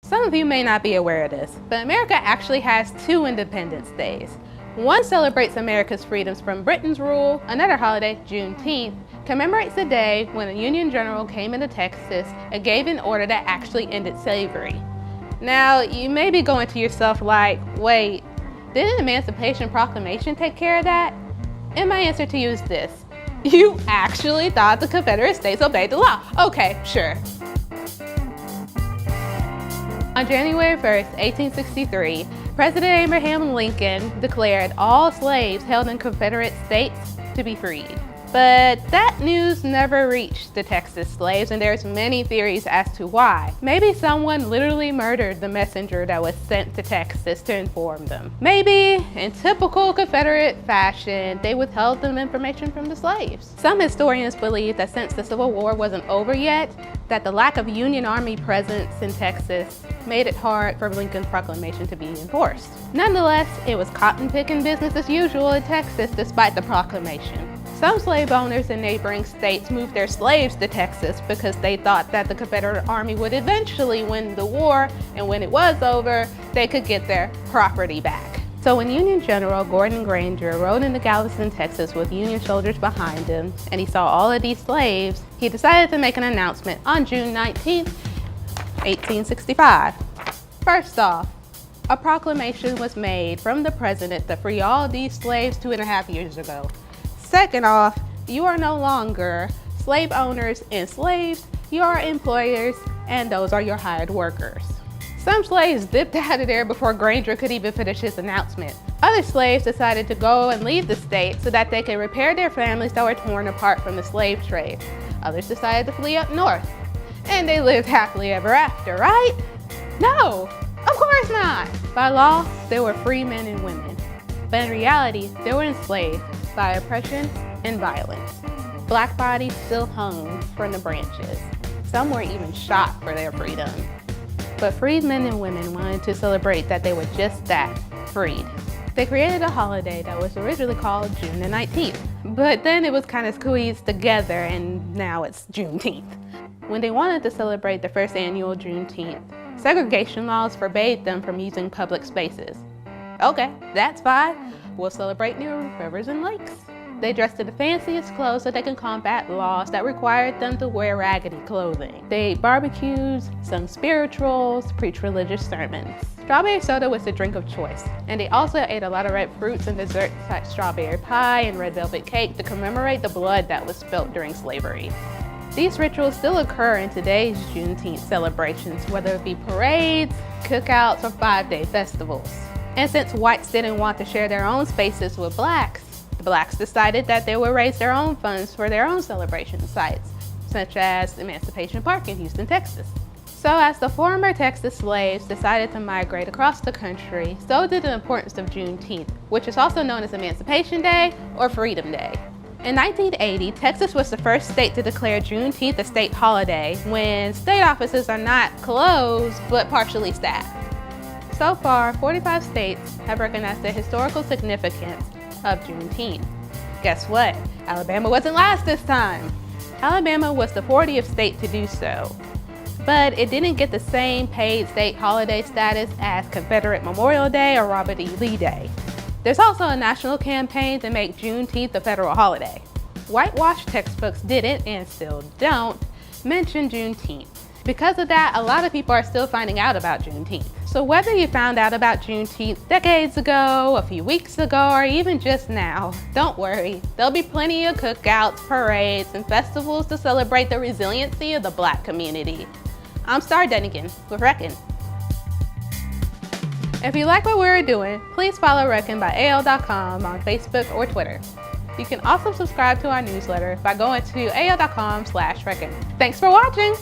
Some of you may not be aware of this, but America actually has two Independence Days. One celebrates America's freedoms from Britain's rule. Another holiday, Juneteenth, commemorates the day when a Union general came into Texas and gave an order that actually ended slavery. Now, you may be going to yourself like, wait, didn't the Emancipation Proclamation take care of that? And my answer to you is this. You actually thought the Confederate States obeyed the law. Okay, sure. On January 1st, 1863, President Abraham Lincoln declared all slaves held in Confederate states to be freed. But that news never reached the Texas slaves, and there's many theories as to why. Maybe someone literally murdered the messenger that was sent to Texas to inform them. Maybe, in typical Confederate fashion, they withheld them information from the slaves. Some historians believe that since the Civil War wasn't over yet, that the lack of Union Army presence in Texas made it hard for Lincoln's proclamation to be enforced. Nonetheless, it was cotton-picking business as usual in Texas despite the proclamation. Some slave owners in neighboring states moved their slaves to Texas because they thought that the Confederate Army would eventually win the war, and when it was over, they could get their property back. So when Union General Gordon Granger rode into Galveston, Texas with Union soldiers behind him, and he saw all of these slaves, he decided to make an announcement on June 19th, 1865. First off, a proclamation was made from the president to free all these slaves 2.5 years ago. Second off, you are no longer slave owners and slaves, you are employers, and those are your hired workers. Some slaves dipped out of there before Granger could even finish his announcement. Other slaves decided to go and leave the state so that they could repair their families that were torn apart from the slave trade. Others decided to flee up north. And they lived happily ever after, right? No, of course not. By law, they were free men and women. But in reality, they were enslaved by oppression and violence. Black bodies still hung from the branches. Some were even shot for their freedom. But freed men and women wanted to celebrate that they were just that, freed. They created a holiday that was originally called June the 19th, but then it was kind of squeezed together and now it's Juneteenth. When they wanted to celebrate the first annual Juneteenth, segregation laws forbade them from using public spaces. Okay, that's fine. We'll celebrate near rivers and lakes. They dressed in the fanciest clothes so they could combat laws that required them to wear raggedy clothing. They ate barbecues, sung spirituals, preached religious sermons. Strawberry soda was the drink of choice, and they also ate a lot of red fruits and desserts like strawberry pie and red velvet cake to commemorate the blood that was spilt during slavery. These rituals still occur in today's Juneteenth celebrations, whether it be parades, cookouts, or 5-day festivals. And since whites didn't want to share their own spaces with blacks, the blacks decided that they would raise their own funds for their own celebration sites, such as Emancipation Park in Houston, Texas. So as the former Texas slaves decided to migrate across the country, so did the importance of Juneteenth, which is also known as Emancipation Day or Freedom Day. In 1980, Texas was the first state to declare Juneteenth a state holiday when state offices are not closed but partially staffed. So far, 45 states have recognized the historical significance of Juneteenth. Guess what? Alabama wasn't last this time. Alabama was the 40th state to do so, but it didn't get the same paid state holiday status as Confederate Memorial Day or Robert E. Lee Day. There's also a national campaign to make Juneteenth a federal holiday. Whitewashed textbooks didn't, and still don't, mention Juneteenth. Because of that, a lot of people are still finding out about Juneteenth. So whether you found out about Juneteenth decades ago, a few weeks ago, or even just now, don't worry. There'll be plenty of cookouts, parades, and festivals to celebrate the resiliency of the Black community. I'm Starr Dunigan with Reckon. If you like what we're doing, please follow Reckon by AL.com on Facebook or Twitter. You can also subscribe to our newsletter by going to AL.com/Reckon. Thanks for watching!